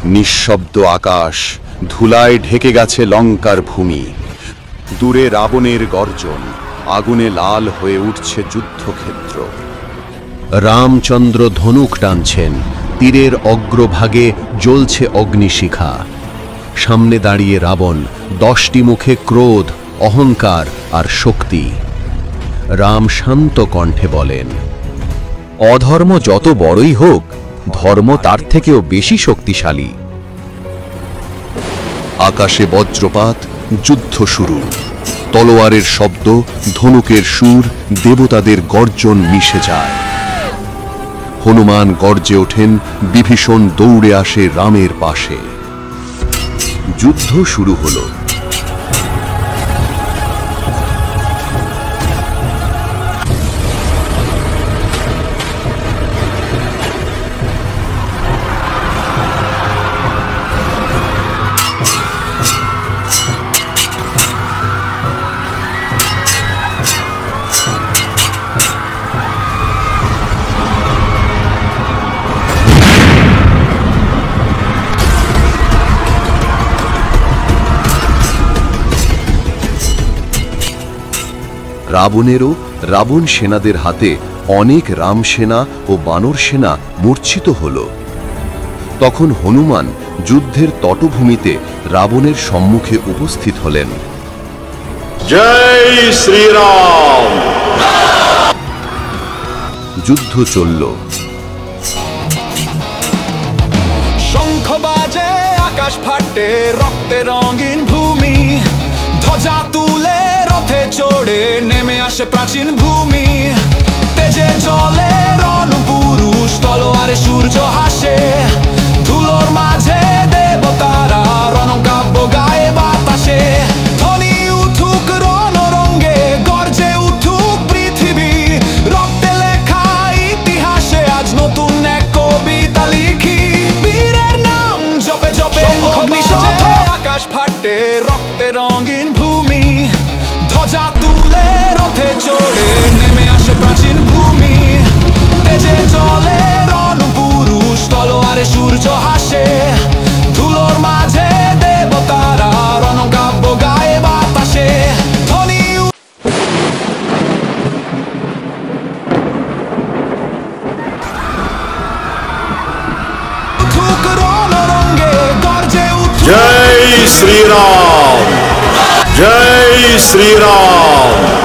নিঃশব্দ আকাশ, ধুলায় ঢেকে গেছে লঙ্কার ভূমি। দূরে রাবণের গর্জন, আগুনে লাল হয়ে উঠছে যুদ্ধক্ষেত্র। রামচন্দ্র ধনুক টানছেন, তীরের অগ্রভাগে জ্বলছে অগ্নিশিখা। সামনে দাঁড়িয়ে রাবণ, 10টি মুখে ক্রোধ, অহংকার আর শক্তি। রাম শান্ত কণ্ঠে বলেন, অধর্ম যত বড়ই হোক, ধর্ম তার থেকেও বেশি শক্তিশালী। আকাশে বজ্রপাত, যুদ্ধ শুরু। তলোয়ারের শব্দ, ধনুকের সুর, দেবতাদের গর্জন মিশে যায়। হনুমান গর্জে ওঠেন, বিভীষণ দৌড়ে আসে রামের পাশে। যুদ্ধ শুরু হলো। রাবণ সেনাদের হাতে অনেক রাম সেনা ও বানর সেনা মূর্ছিত হল। তখন হনুমান যুদ্ধের তটভূমিতে রাবণের সম্মুখে উপস্থিত হলেন। জয় শ্রীরাম। যুদ্ধ চলল। শঙ্খ বাজে, আকাশ ফাটে, রক্তে রঙিন ভূমি। ধ্বজা তুলে রথে চড়ে নেমে আসে প্রাচীন ভূমি। তেজে জলে রণপুরুষ, তলোয়ারে সূর্য হাসে। ধুলোর মাঝে দেবতারা রণকাব্য গায়ে বাতাসে। ধ্বনি উঠুক রণরঙ্গে, গর্জে উঠুক পৃথিবী। রক্তে লেখা ইতিহাসে আজ নতুন এক কবিতা লিখি। বীরের নাম জপে জপে আকাশ ফাটে, রক্তে রঙিন ভূমি। ধ্বজা তুলে রথে চড়ে নেমে আসে প্রাচীন ভূমি। তেজে জলে রণপুরুষ, তলোয়ারে সূর্য হাসে। ধুলোর মাঝে দেবতারা রণকাব্য গায়ে বাতাসে। ধ্বনি উঠুক রণরঙ্গে, গর্জে উঠুক। জয় শ্রীরাম। জয় শ্রীরাম।